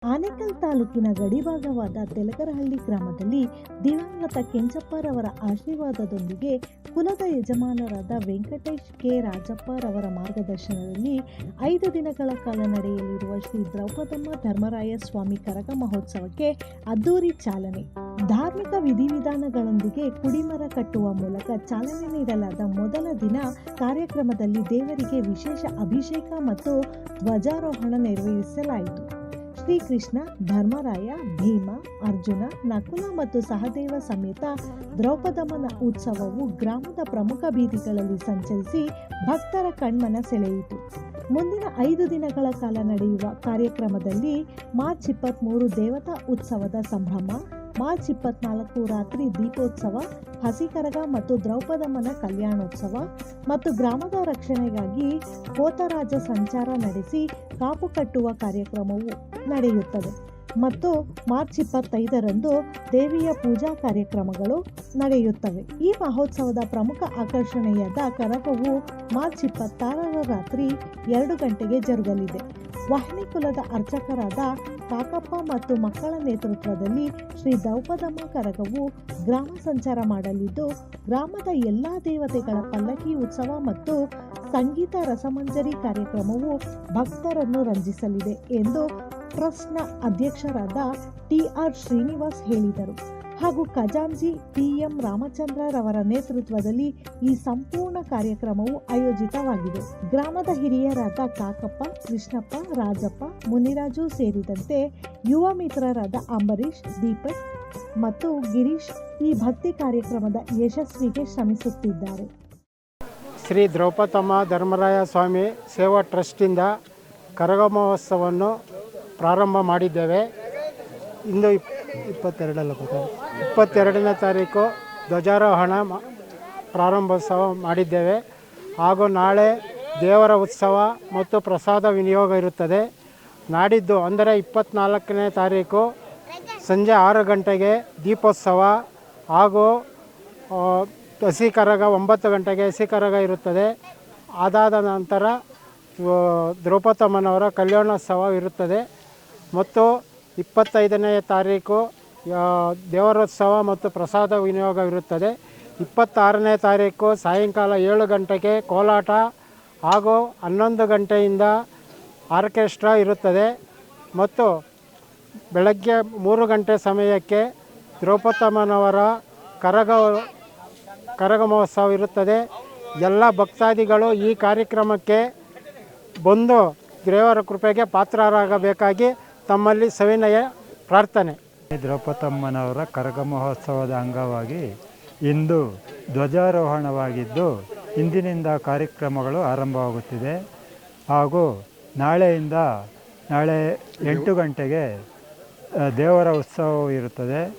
ಆನೇಕಲ್ ತಾಲೂಕಿನ ಗಡಿಭಾಗವಾದ ತೆಲಕರಹಳ್ಳಿ ಗ್ರಾಮದಲ್ಲಿ ದಿವಂಗತ ಕೆಂಚಪ್ಪರವರ ಆಶೀರ್ವಾದದೊಂದಿಗೆ ಕುಲದ ಯಜಮಾನರಾದ ವೆಂಕಟೇಶ್ ಕೆ ರಾಜಪ್ಪರವರ ಮಾರ್ಗದರ್ಶನದಲ್ಲಿ 5 ದಿನಗಳ ಕಾಲ ನಡೆಯಲಿರುವ ಶ್ರೀ ದ್ರೌಪದಮ್ಮ ಧರ್ಮರಾಯ ಸ್ವಾಮಿ ಕರಗ ಮಹೋತ್ಸವಕ್ಕೆ ಅದ್ದೂರಿ ಚಾಲನೆ. ಧಾರ್ಮಿಕ ವಿಧಿವಿಧಾನಗಳೊಂದಿಗೆ ಕುಡಿಮರ ಕಟ್ಟುವ ಮೂಲಕ ಚಾಲನೆ ನೀಡಲಾದ ಮೊದಲ ದಿನ ಕಾರ್ಯಕ್ರಮದಲ್ಲಿ ದೇವರಿಗೆ ವಿಶೇಷ ಅಭಿಷೇಕ ಮತ್ತು ಧ್ವಜಾರೋಹಣ ನೆರವೇರಿಸಲಾಯಿತು. ಶ್ರೀಕೃಷ್ಣ, ಧರ್ಮರಾಯ, ಭೀಮ, ಅರ್ಜುನ, ನಕುಲ ಮತ್ತು ಸಹದೇವ ಸಮೇತ ದ್ರೌಪದಮ್ಮನ ಉತ್ಸವವು ಗ್ರಾಮದ ಪ್ರಮುಖ ಬೀದಿಗಳಲ್ಲಿ ಸಂಚರಿಸಿ ಭಕ್ತರ ಕಣ್ಮನ ಸೆಳೆಯಿತು. ಮುಂದಿನ 5 ದಿನಗಳ ಕಾಲ ನಡೆಯುವ ಕಾರ್ಯಕ್ರಮದಲ್ಲಿ ಮಾರ್ಚ್ 23 ದೇವತಾ ಉತ್ಸವದ ಸಂಭ್ರಮ, ಮಾರ್ಚ್ 24 ರಾತ್ರಿ ದೀಪೋತ್ಸವ, ಹಸಿಕರಗ ಮತ್ತು ದ್ರೌಪದಮ್ಮನ ಕಲ್ಯಾಣೋತ್ಸವ ಮತ್ತು ಗ್ರಾಮದ ರಕ್ಷಣೆಗಾಗಿ ಕೋತರಾಜ ಸಂಚಾರ ನಡೆಸಿ ಕಾಪು ಕಟ್ಟುವ ಕಾರ್ಯಕ್ರಮವು ನಡೆಯುತ್ತದೆ ಮತ್ತು ಮಾರ್ಚ್ 25ರಂದು ದೇವಿಯ ಪೂಜಾ ಕಾರ್ಯಕ್ರಮಗಳು ನಡೆಯುತ್ತವೆ. ಈ ಮಹೋತ್ಸವದ ಪ್ರಮುಖ ಆಕರ್ಷಣೆಯಾದ ಕರಗವು ಮಾರ್ಚ್ 26ರ ರಾತ್ರಿ 2 ಗಂಟೆಗೆ ಜರುಗಲಿದೆ. ವಾಹಿನಿ ಕುಲದ ಅರ್ಚಕರಾದ ಕಾಕಪ್ಪ ಮತ್ತು ಮಕ್ಕಳ ನೇತೃತ್ವದಲ್ಲಿ ಶ್ರೀ ದ್ರೌಪದಮ್ಮ ಕರಗವು ಗ್ರಾಮ ಸಂಚಾರ ಮಾಡಲಿದ್ದು, ಗ್ರಾಮದ ಎಲ್ಲಾ ದೇವತೆಗಳ ಪಲ್ಲಕ್ಕಿ ಉತ್ಸವ ಮತ್ತು ಸಂಗೀತ ರಸಮಂಜರಿ ಕಾರ್ಯಕ್ರಮವು ಭಕ್ತರನ್ನು ರಂಜಿಸಲಿದೆ ಎಂದು ಟ್ರಸ್ಟ್ನ ಅಧ್ಯಕ್ಷರಾದ ಟಿ.ಆರ್. ಶ್ರೀನಿವಾಸ್ ಹೇಳಿದರು. ಹಾಗೂ ಖಜಾಂಚಿ ಟಿ.ಎಂ. ರಾಮಚಂದ್ರರವರ ನೇತೃತ್ವದಲ್ಲಿ ಈ ಸಂಪೂರ್ಣ ಕಾರ್ಯಕ್ರಮವು ಆಯೋಜಿತವಾಗಿದೆ. ಗ್ರಾಮದ ಹಿರಿಯರಾದ ಕಾಕಪ್ಪ, ಕೃಷ್ಣಪ್ಪ, ರಾಜಪ್ಪ, ಮುನಿರಾಜು ಸೇರಿದಂತೆ ಯುವ ಮಿತ್ರರಾದ ಅಂಬರೀಶ್, ದೀಪಕ್ ಮತ್ತು ಗಿರೀಶ್ ಈ ಭಕ್ತಿ ಕಾರ್ಯಕ್ರಮದ ಯಶಸ್ವಿಗೆ ಶ್ರಮಿಸುತ್ತಿದ್ದಾರೆ. ಶ್ರೀ ದ್ರೌಪದಮ್ಮ ಧರ್ಮರಾಯ ಸ್ವಾಮಿ ಸೇವಾ ಟ್ರಸ್ಟಿಂದ ಕರಗ ಮಹೋತ್ಸವವನ್ನು ಪ್ರಾರಂಭ ಮಾಡಿದ್ದೇವೆ. ಇಂದು 22ನೇ ತಾರೀಕು ಧ್ವಜಾರೋಹಣ ಪ್ರಾರಂಭೋತ್ಸವ ಮಾಡಿದ್ದೇವೆ. ಹಾಗೂ ನಾಳೆ ದೇವರ ಉತ್ಸವ ಮತ್ತು ಪ್ರಸಾದ ವಿನಿಯೋಗ ಇರುತ್ತದೆ. ನಾಡಿದ್ದು ಅಂದರೆ 24ನೇ ತಾರೀಕು ಸಂಜೆ 6 ಗಂಟೆಗೆ ದೀಪೋತ್ಸವ ಹಾಗೂ ಹಸಿಕರಗ 9 ಗಂಟೆಗೆ ಹಸಿಕರಗ ಇರುತ್ತದೆ. ಅದಾದ ನಂತರ ದ್ರೌಪದಮ್ಮನವರ ಕಲ್ಯಾಣೋತ್ಸವ ಇರುತ್ತದೆ ಮತ್ತು 25ನೇ ತಾರೀಕು ದೇವರೋತ್ಸವ ಮತ್ತು ಪ್ರಸಾದ ವಿನಿಯೋಗ ಇರುತ್ತದೆ. 26ನೇ ತಾರೀಕು ಸಾಯಂಕಾಲ 7 ಗಂಟೆಗೆ ಕೋಲಾಟ ಹಾಗೂ 11 ಗಂಟೆಯಿಂದ ಆರ್ಕೆಸ್ಟ್ರಾ ಇರುತ್ತದೆ ಮತ್ತು ಬೆಳಗ್ಗೆ 3 ಗಂಟೆ ಸಮಯಕ್ಕೆ ದ್ರೌಪದಮ್ಮನವರ ಕರಗ ಮಹೋತ್ಸವ ಇರುತ್ತದೆ. ಎಲ್ಲ ಭಕ್ತಾದಿಗಳು ಈ ಕಾರ್ಯಕ್ರಮಕ್ಕೆ ಬಂದು ದೇವರ ಕೃಪೆಗೆ ಪಾತ್ರರಾಗಬೇಕಾಗಿ ತಮ್ಮಲ್ಲಿ ಸವಿನಯ ಪ್ರಾರ್ಥನೆ. ದ್ರೌಪದಮ್ಮನವರ ಕರಗ ಮಹೋತ್ಸವದ ಅಂಗವಾಗಿ ಇಂದು ಧ್ವಜಾರೋಹಣವಾಗಿದ್ದು, ಇಂದಿನಿಂದ ಕಾರ್ಯಕ್ರಮಗಳು ಆರಂಭವಾಗುತ್ತಿದೆ. ಹಾಗೂ ನಾಳೆ 8 ಗಂಟೆಗೆ ದೇವರ ಉತ್ಸವವು ಇರುತ್ತದೆ.